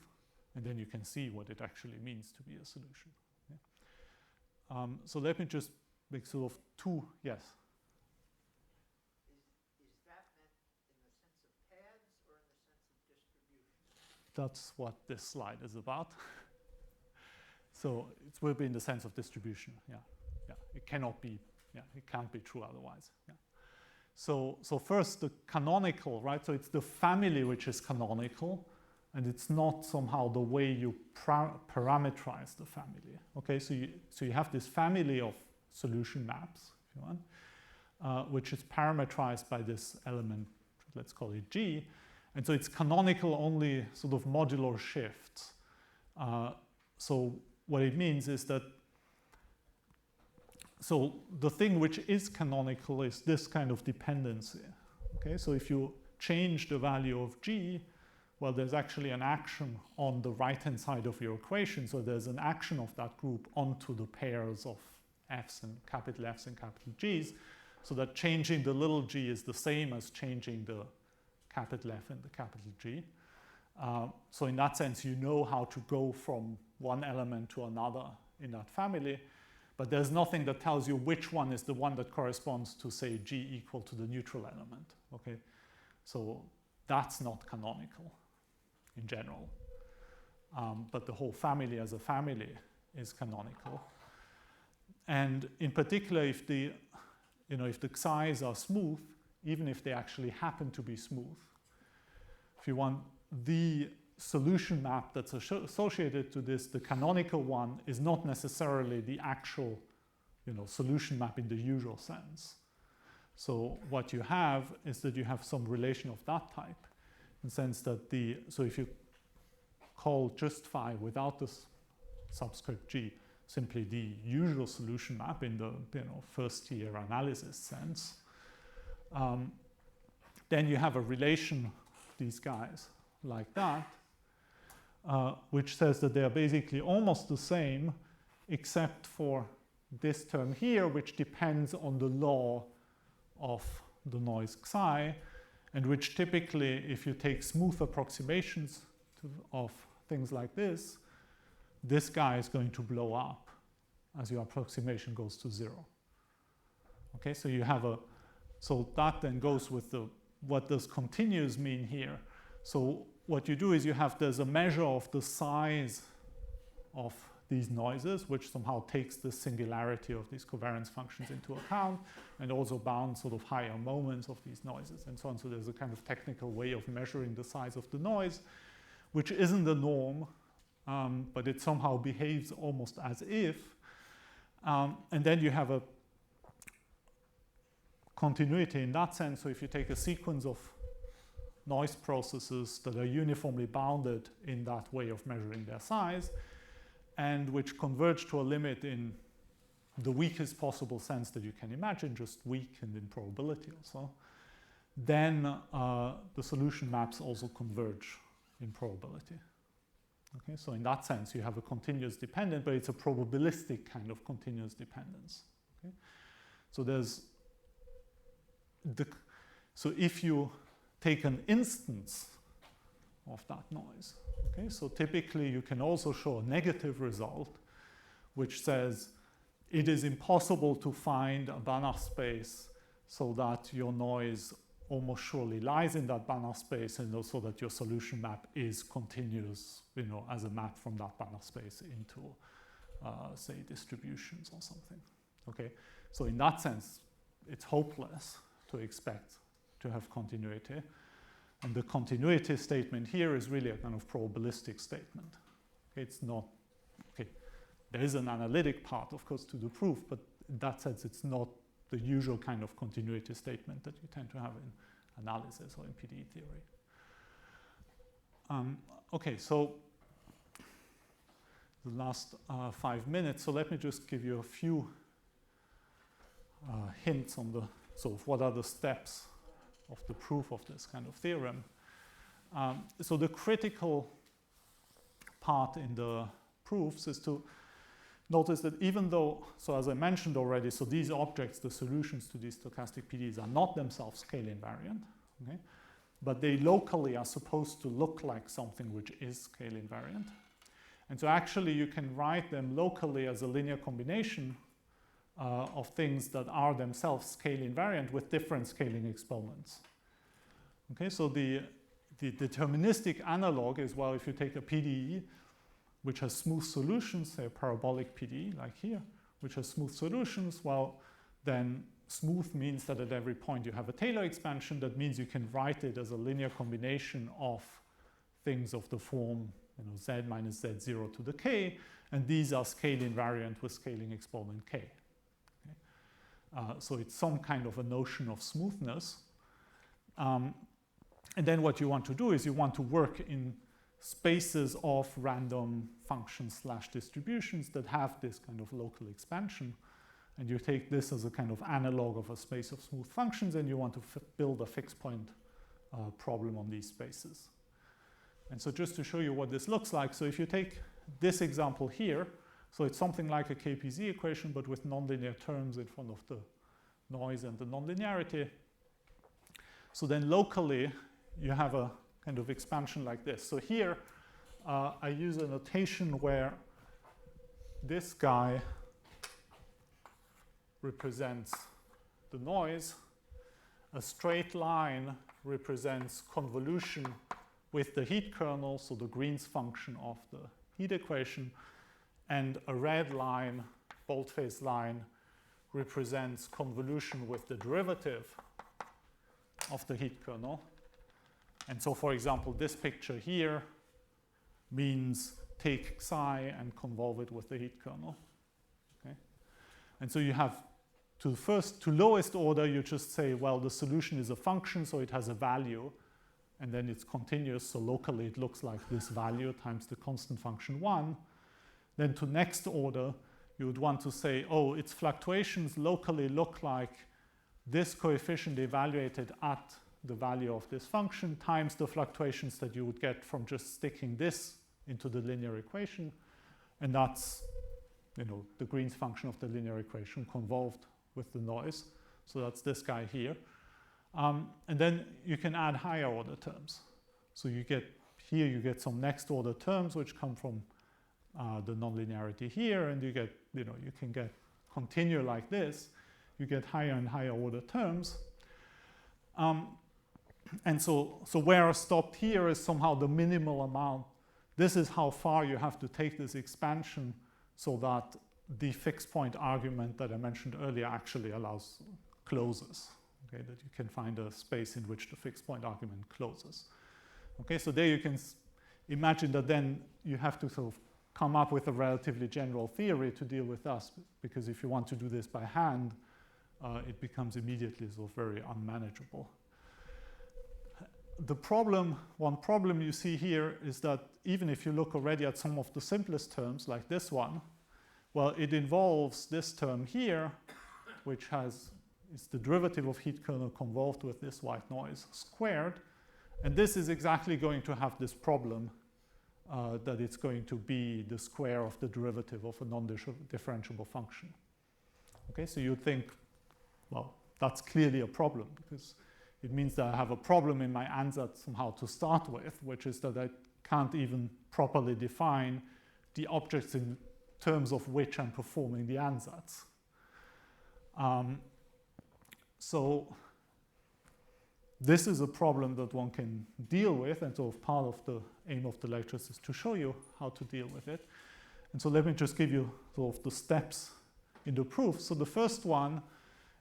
and then you can see what it actually means to be a solution. Okay? So let me just make sort of two, yes? Is that meant in the sense of paths or in the sense of distribution? That's what this slide is about. So it will be in the sense of distribution, yeah. It cannot be, it can't be true otherwise, yeah. So first the canonical, right? So it's the family which is canonical, and it's not somehow the way you parameterize the family. Okay, so you have this family of solution maps, if you want, which is parameterized by this element, let's call it G, and so it's canonical only sort of modular shifts. So what it means is that, so the thing which is canonical is this kind of dependency. Okay, so if you change the value of G, well, there's actually an action on the right-hand side of your equation. So there's an action of that group onto the pairs of F's and capital G's, so that changing the little g is the same as changing the capital F and the capital G. So in that sense, you know how to go from one element to another in that family, but there's nothing that tells you which one is the one that corresponds to, say, G equal to the neutral element. Okay, so that's not canonical in general. But the whole family as a family is canonical. And in particular, if the xi's are smooth, even if they actually happen to be smooth, if you want the solution map that's associated to this, the canonical one is not necessarily the actual, solution map in the usual sense. So what you have is that you have some relation of that type, in the sense that so if you call just phi without this subscript g, simply the usual solution map in the first year analysis sense, then you have a relation of these guys like that, which says that they are basically almost the same, except for this term here, which depends on the law of the noise psi, and which typically, if you take smooth approximations of things like this guy is going to blow up as your approximation goes to 0. Okay, so so that then goes with what does continuous mean here? So what you do is there's a measure of the size of these noises, which somehow takes the singularity of these covariance functions into account, and also bounds sort of higher moments of these noises and so on. So there's a kind of technical way of measuring the size of the noise, which isn't the norm, but it somehow behaves almost as if. And then you have a continuity in that sense. So if you take a sequence of noise processes that are uniformly bounded in that way of measuring their size, and which converge to a limit in the weakest possible sense that you can imagine, just weak and in probability also, then the solution maps also converge in probability. Okay, so in that sense, you have a continuous dependence, but it's a probabilistic kind of continuous dependence. Okay? So so if you take an instance of that noise, okay, so typically you can also show a negative result, which says it is impossible to find a Banach space so that your noise almost surely lies in that Banach space, and also that your solution map is continuous, as a map from that Banach space into, say, distributions or something. Okay, so in that sense, it's hopeless to expect to have continuity. And the continuity statement here is really a kind of probabilistic statement. It's not, okay, there is an analytic part, of course, to the proof, but in that sense, it's not the usual kind of continuity statement that you tend to have in analysis or in PDE theory. Okay, so the last 5 minutes, so let me just give you a few hints on the sort of what are the steps of the proof of this kind of theorem. So the critical part in the proofs is to notice that even though, so as I mentioned already, so these objects, the solutions to these stochastic PDEs, are not themselves scale invariant, okay? But they locally are supposed to look like something which is scale invariant. And so actually you can write them locally as a linear combination of things that are themselves scale invariant with different scaling exponents. Okay, so the deterministic analog is, well, if you take a PDE which has smooth solutions, say a parabolic PDE like here, which has smooth solutions, well, then smooth means that at every point you have a Taylor expansion. That means you can write it as a linear combination of things of the form, z minus z0 to the k, and these are scale invariant with scaling exponent k. So it's some kind of a notion of smoothness. And then what you want to do is you want to work in spaces of random functions / distributions that have this kind of local expansion. And you take this as a kind of analog of a space of smooth functions, and you want to build a fixed point problem on these spaces. And so just to show you what this looks like, so if you take this example here, so it's something like a KPZ equation, but with nonlinear terms in front of the noise and the nonlinearity. So then locally, you have a kind of expansion like this. So here, I use a notation where this guy represents the noise. A straight line represents convolution with the heat kernel, so the Green's function of the heat equation. And a red line, bold-faced line, represents convolution with the derivative of the heat kernel. And so, for example, this picture here means take psi and convolve it with the heat kernel. Okay? And so you have to lowest order, you just say, well, the solution is a function, so it has a value, and then it's continuous, so locally it looks like this value times the constant function 1. Then to next order, you would want to say, oh, its fluctuations locally look like this coefficient evaluated at the value of this function times the fluctuations that you would get from just sticking this into the linear equation. And that's, the Green's function of the linear equation convolved with the noise. So that's this guy here. And then you can add higher order terms. So you get some next order terms which come from the nonlinearity here, and you get, you can get continue like this. You get higher and higher order terms. And so where I stopped here is somehow the minimal amount. This is how far you have to take this expansion so that the fixed point argument that I mentioned earlier actually allows closes. Okay, that you can find a space in which the fixed point argument closes. Okay, so there you can imagine that then you have to sort of come up with a relatively general theory to deal with us, because if you want to do this by hand, it becomes immediately sort of very unmanageable. One problem you see here is that even if you look already at some of the simplest terms, like this one, well, it involves this term here, which is the derivative of heat kernel convolved with this white noise squared. And this is exactly going to have this problem that it's going to be the square of the derivative of a non-differentiable function. Okay, so you'd think, well, that's clearly a problem, because it means that I have a problem in my ansatz somehow to start with, which is that I can't even properly define the objects in terms of which I'm performing the ansatz. So this is a problem that one can deal with, and so part of the aim of the lectures is to show you how to deal with it. And so let me just give you sort of the steps in the proof. So the first one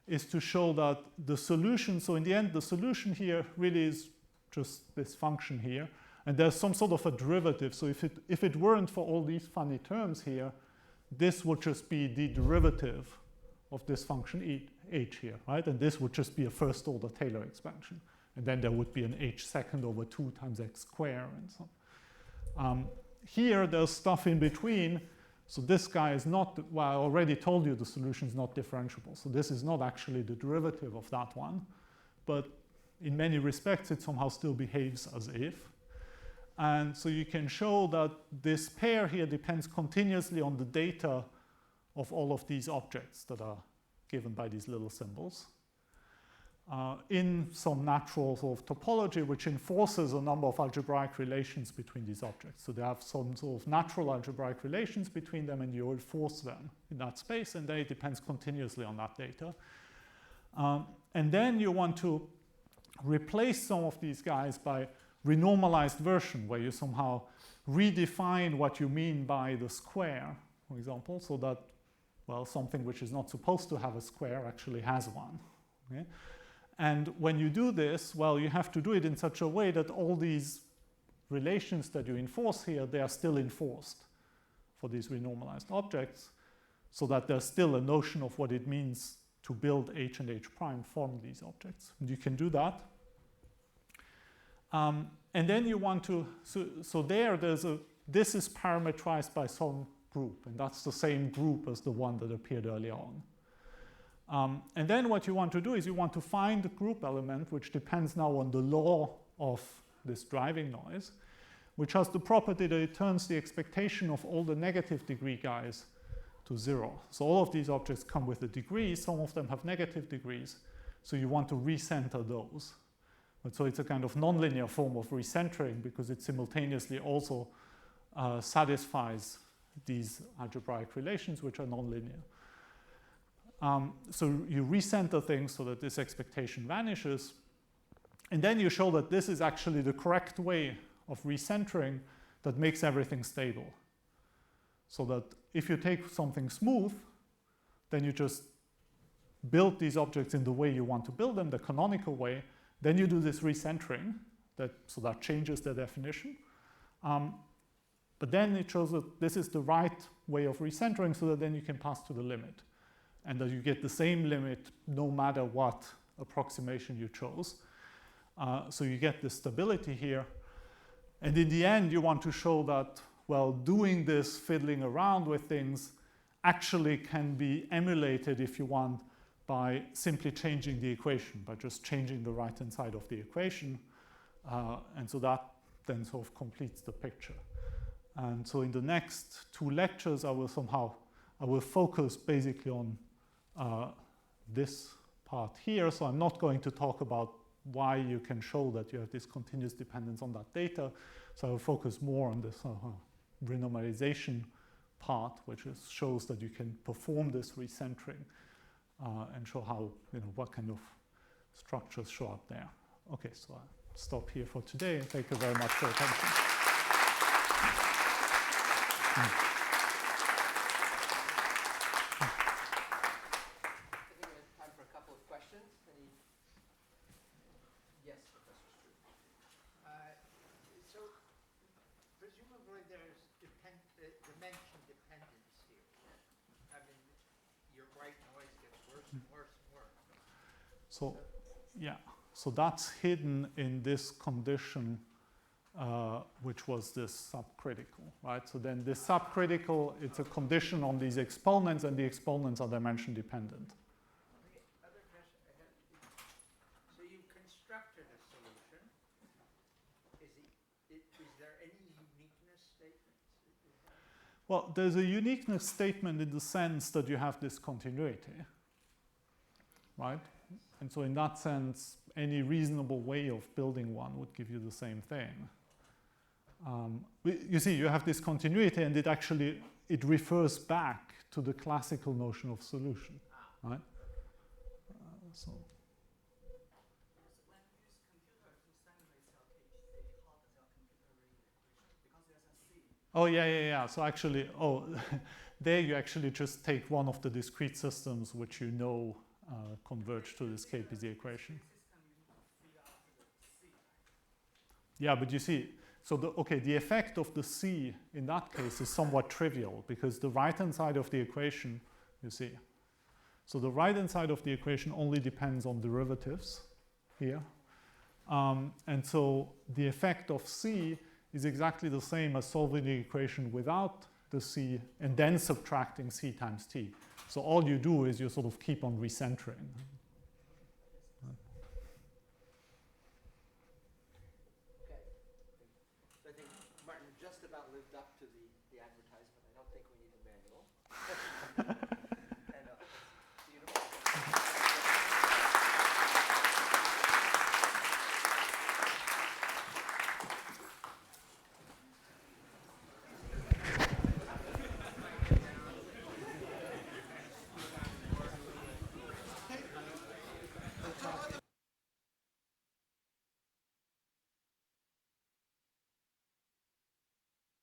is to show that the solution, so in the end the solution here really is just this function here, and there's some sort of a derivative. So if it weren't for all these funny terms here, this would just be the derivative of this function h here, right? And this would just be a first order Taylor expansion. And then there would be an h second over 2 times x squared and so on. Here there's stuff in between. So this guy is not, well, I already told you the solution is not differentiable. So this is not actually the derivative of that one. But in many respects, it somehow still behaves as if. And so you can show that this pair here depends continuously on the data of all of these objects that are given by these little symbols in some natural sort of topology which enforces a number of algebraic relations between these objects. So they have some sort of natural algebraic relations between them, and you enforce them in that space, and then it depends continuously on that data. And then you want to replace some of these guys by renormalized version, where you somehow redefine what you mean by the square, for example, so that, well, something which is not supposed to have a square actually has one. Okay? And when you do this, well, you have to do it in such a way that all these relations that you enforce here, they are still enforced for these renormalized objects, so that there's still a notion of what it means to build h and h prime from these objects. And you can do that. And then you want to, so this is parametrized by some group, and that's the same group as the one that appeared earlier on. And then what you want to do is you want to find a group element which depends now on the law of this driving noise, which has the property that it turns the expectation of all the negative degree guys to 0. So all of these objects come with a degree, some of them have negative degrees, so you want to recenter those. But so it's a kind of nonlinear form of recentering, because it simultaneously also satisfies these algebraic relations which are nonlinear. So you recenter things so that this expectation vanishes, and then you show that this is actually the correct way of recentering that makes everything stable. So that if you take something smooth, then you just build these objects in the way you want to build them, the canonical way. Then you do this recentering, so that changes the definition. But then it shows that this is the right way of recentering, so that then you can pass to the limit, and that you get the same limit no matter what approximation you chose. So you get this stability here. And in the end, you want to show that, well, doing this fiddling around with things actually can be emulated, if you want, by simply changing the equation, by just changing the right-hand side of the equation. And so that then sort of completes the picture. And so in the next 2 lectures, I will focus basically on this part here. So I'm not going to talk about why you can show that you have this continuous dependence on that data. So I will focus more on this renormalization part, which shows that you can perform this recentering and show how, what kind of structures show up there. Okay, so I'll stop here for today. Thank you very much for your attention. I think we have time for a couple of questions. Any? Yes, Professor Stroop. So presumably there's dimension dependence here. I mean, your white noise gets worse and worse and worse. So, yeah, so that's hidden in this condition, which was this subcritical, right? So then this subcritical, it's a condition on these exponents, and the exponents are dimension dependent. The other question I had, so you constructed a solution. Is there any uniqueness statements that you have? Well, there's a uniqueness statement in the sense that you have this continuity, right? And so in that sense, any reasonable way of building one would give you the same thing. You see, you have this continuity, and it refers back to the classical notion of solution, right? So. When you use computer to simulate cell KHZ, how does your computer read the equation? Because there's a C. Oh, yeah. So actually, there you actually just take one of the discrete systems which you know converge to this KPZ equation. System, you need to figure out the C. Yeah, but you see, so the effect of the C in that case is somewhat trivial, because the right-hand side of the equation, you see, so the right-hand side of the equation only depends on derivatives here. And so the effect of C is exactly the same as solving the equation without the C and then subtracting C times T. So all you do is you sort of keep on recentering. Okay. So I think Martin just about lived up to the advertisement. I don't think we need a manual.